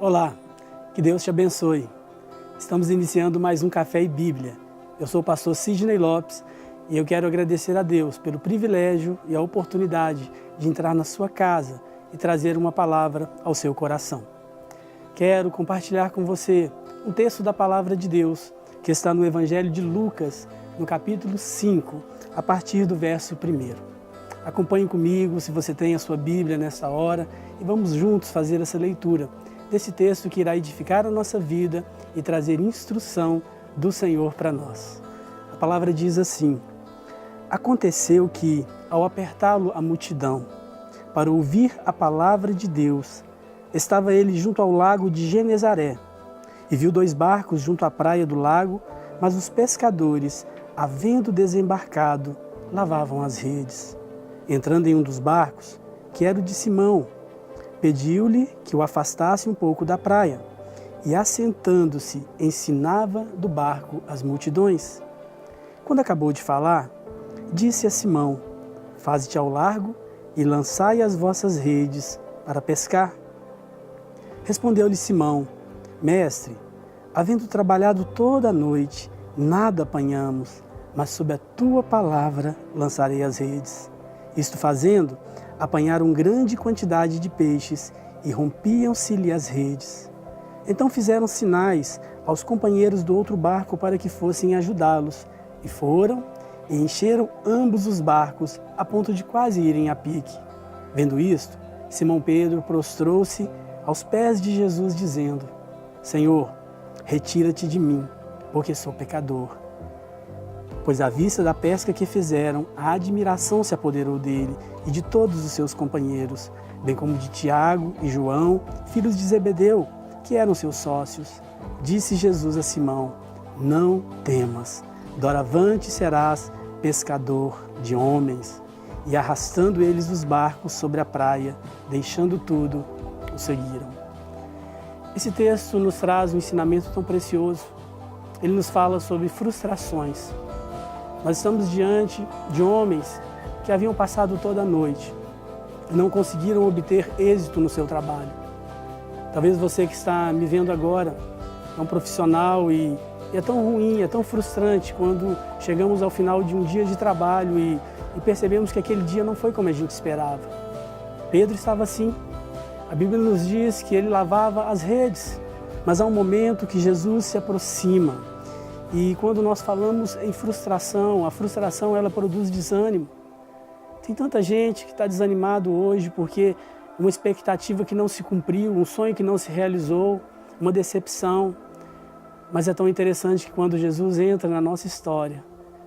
Olá, que Deus te abençoe. Estamos iniciando mais um Café e Bíblia. Eu sou o pastor Sidney Lopes e eu quero agradecer a Deus pelo privilégio e a oportunidade de entrar na sua casa e trazer uma palavra ao seu coração. Quero compartilhar com você um texto da palavra de Deus que está no Evangelho de Lucas, no capítulo 5, a partir do verso 1. Acompanhe comigo, se você tem a sua Bíblia nessa hora, e vamos juntos fazer essa leitura desse texto que irá edificar a nossa vida e trazer instrução do Senhor para nós. A palavra diz assim: Aconteceu que, ao apertá-lo a multidão, para ouvir a palavra de Deus, estava ele junto ao lago de Genezaré, e viu 2 barcos junto à praia do lago, mas os pescadores, havendo desembarcado, lavavam as redes. Entrando em um dos barcos, que era o de Simão, pediu-lhe que o afastasse um pouco da praia, e assentando-se, ensinava do barco as multidões. Quando acabou de falar, disse a Simão: Faze-te ao largo e lançai as vossas redes para pescar. Respondeu-lhe Simão: Mestre, havendo trabalhado toda a noite, nada apanhamos, mas sob a tua palavra lançarei as redes. Isto fazendo, apanharam grande quantidade de peixes e rompiam-se-lhe as redes. Então fizeram sinais aos companheiros do outro barco para que fossem ajudá-los, e foram e encheram ambos os barcos a ponto de quase irem a pique. Vendo isto, Simão Pedro prostrou-se aos pés de Jesus, dizendo: Senhor, retira-te de mim, porque sou pecador. Pois à vista da pesca que fizeram, a admiração se apoderou dele e de todos os seus companheiros, bem como de Tiago e João, filhos de Zebedeu, que eram seus sócios. Disse Jesus a Simão: Não temas, doravante serás pescador de homens. E arrastando eles os barcos sobre a praia, deixando tudo, o seguiram. Esse texto nos traz um ensinamento tão precioso. Ele nos fala sobre frustrações. Nós estamos diante de homens que haviam passado toda a noite e não conseguiram obter êxito no seu trabalho. Talvez você que está me vendo agora é um profissional e é tão ruim, é tão frustrante quando chegamos ao final de um dia de trabalho e percebemos que aquele dia não foi como a gente esperava. Pedro estava assim. A Bíblia nos diz que ele lavava as redes, mas há um momento que Jesus se aproxima. E quando nós falamos em frustração, a frustração ela produz desânimo. Tem tanta gente que está desanimado hoje porque uma expectativa que não se cumpriu, um sonho que não se realizou, uma decepção. Mas é tão interessante que quando Jesus entra na nossa história,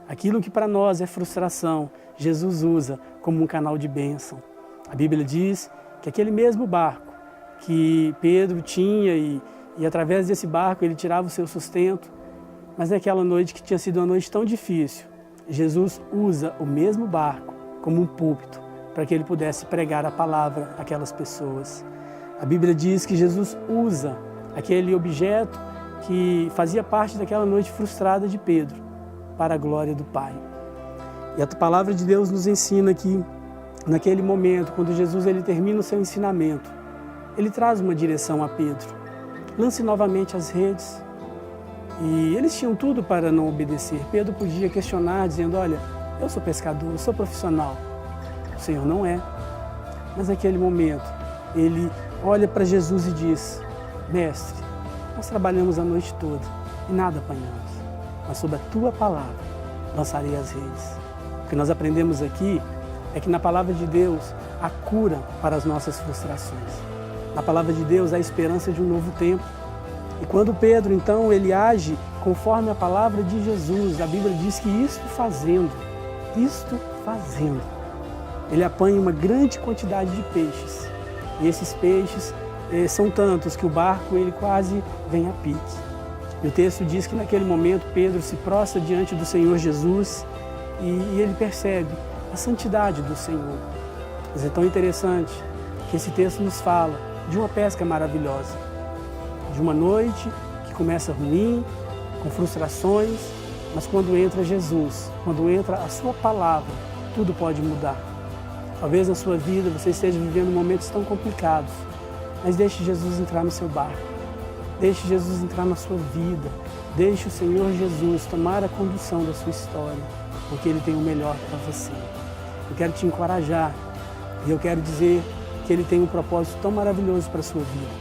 aquilo que para nós é frustração, Jesus usa como um canal de bênção. A Bíblia diz que aquele mesmo barco que Pedro tinha e através desse barco ele tirava o seu sustento, mas naquela noite que tinha sido uma noite tão difícil, Jesus usa o mesmo barco como um púlpito para que ele pudesse pregar a palavra àquelas pessoas. A Bíblia diz que Jesus usa aquele objeto que fazia parte daquela noite frustrada de Pedro para a glória do Pai. E a palavra de Deus nos ensina que naquele momento, quando Jesus ele termina o seu ensinamento, ele traz uma direção a Pedro: lance novamente as redes. E eles tinham tudo para não obedecer. Pedro podia questionar, dizendo: olha, eu sou pescador, eu sou profissional. O Senhor não é. Mas naquele momento, ele olha para Jesus e diz: Mestre, nós trabalhamos a noite toda e nada apanhamos, mas sob a tua palavra lançarei as redes. O que nós aprendemos aqui é que na palavra de Deus há cura para as nossas frustrações. Na palavra de Deus há esperança de um novo tempo. E quando Pedro, então, ele age conforme a palavra de Jesus, a Bíblia diz que isto fazendo, ele apanha uma grande quantidade de peixes. E esses peixes são tantos que o barco ele quase vem a pique. E o texto diz que naquele momento Pedro se prostra diante do Senhor Jesus e ele percebe a santidade do Senhor. Mas é tão interessante que esse texto nos fala de uma pesca maravilhosa. De uma noite que começa ruim, com frustrações, mas quando entra Jesus, quando entra a sua palavra, tudo pode mudar. Talvez na sua vida você esteja vivendo momentos tão complicados, mas deixe Jesus entrar no seu barco. Deixe Jesus entrar na sua vida. Deixe o Senhor Jesus tomar a condução da sua história, porque Ele tem o melhor para você. Eu quero te encorajar e eu quero dizer que Ele tem um propósito tão maravilhoso para a sua vida.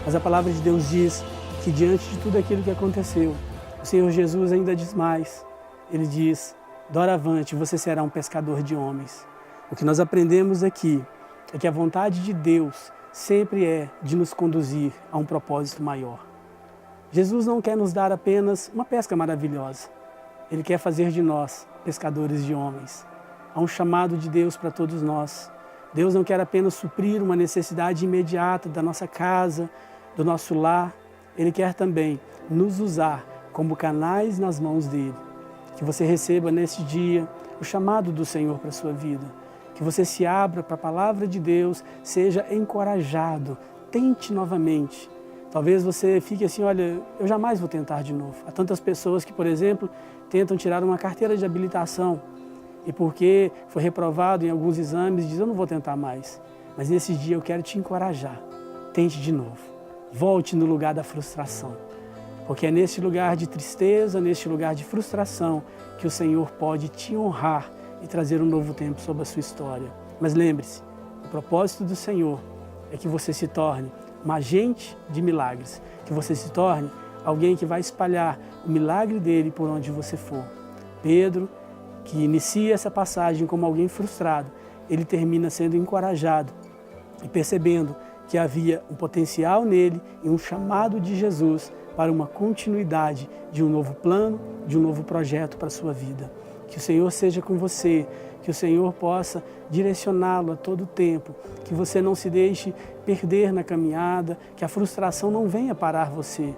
Mas a palavra de Deus diz que diante de tudo aquilo que aconteceu, o Senhor Jesus ainda diz mais. Ele diz: doravante você será um pescador de homens. O que nós aprendemos aqui é que a vontade de Deus sempre é de nos conduzir a um propósito maior. Jesus não quer nos dar apenas uma pesca maravilhosa. Ele quer fazer de nós pescadores de homens. Há um chamado de Deus para todos nós. Deus não quer apenas suprir uma necessidade imediata da nossa casa, do nosso lar. Ele quer também nos usar como canais nas mãos dele. Que você receba nesse dia o chamado do Senhor para a sua vida. Que você se abra para a palavra de Deus, seja encorajado, tente novamente. Talvez você fique assim, olha, eu jamais vou tentar de novo. Há tantas pessoas que, por exemplo, tentam tirar uma carteira de habilitação e porque foi reprovado em alguns exames, diz, eu não vou tentar mais. Mas nesse dia eu quero te encorajar, tente de novo. Volte no lugar da frustração, porque é nesse lugar de tristeza, nesse lugar de frustração que o Senhor pode te honrar e trazer um novo tempo sobre a sua história. Mas lembre-se, o propósito do Senhor é que você se torne um agente de milagres, que você se torne alguém que vai espalhar o milagre dele por onde você for. Pedro, que inicia essa passagem como alguém frustrado, ele termina sendo encorajado e percebendo que havia um potencial nele e um chamado de Jesus para uma continuidade de um novo plano, de um novo projeto para a sua vida. Que o Senhor seja com você, que o Senhor possa direcioná-lo a todo tempo, que você não se deixe perder na caminhada, que a frustração não venha parar você,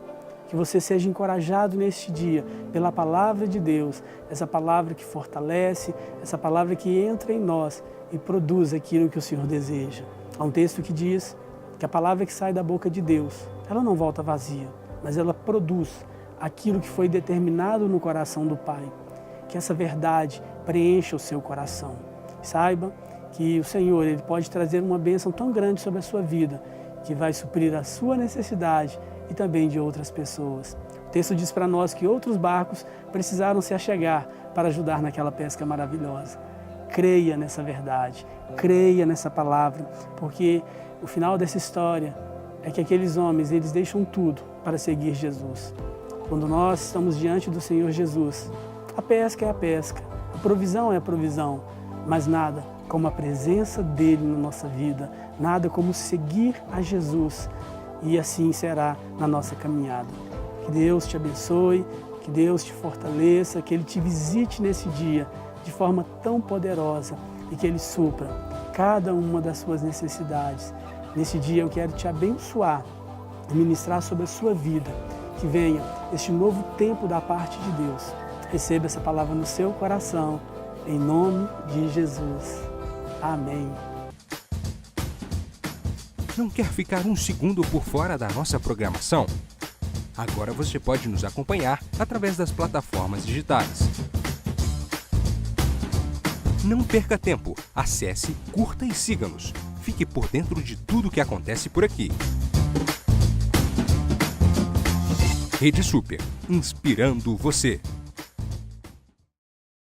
que você seja encorajado neste dia pela palavra de Deus, essa palavra que fortalece, essa palavra que entra em nós e produz aquilo que o Senhor deseja. Há um texto que diz que a palavra que sai da boca de Deus, ela não volta vazia, mas ela produz aquilo que foi determinado no coração do Pai. Que essa verdade preencha o seu coração. Saiba que o Senhor ele pode trazer uma bênção tão grande sobre a sua vida, que vai suprir a sua necessidade e também de outras pessoas. O texto diz para nós que outros barcos precisaram se achegar para ajudar naquela pesca maravilhosa. Creia nessa verdade, creia nessa palavra, porque o final dessa história é que aqueles homens, eles deixam tudo para seguir Jesus. Quando nós estamos diante do Senhor Jesus, a pesca é a pesca, a provisão é a provisão, mas nada como a presença dele na nossa vida, nada como seguir a Jesus, e assim será na nossa caminhada. Que Deus te abençoe, que Deus te fortaleça, que Ele te visite nesse dia de forma tão poderosa e que Ele supra cada uma das suas necessidades. Nesse dia eu quero te abençoar e ministrar sobre a sua vida, que venha este novo tempo da parte de Deus. Receba essa palavra no seu coração, em nome de Jesus. Amém. Não quer ficar um segundo por fora da nossa programação? Agora você pode nos acompanhar através das plataformas digitais. Não perca tempo, acesse, curta e siga-nos. Fique por dentro de tudo o que acontece por aqui. Rede Super, inspirando você.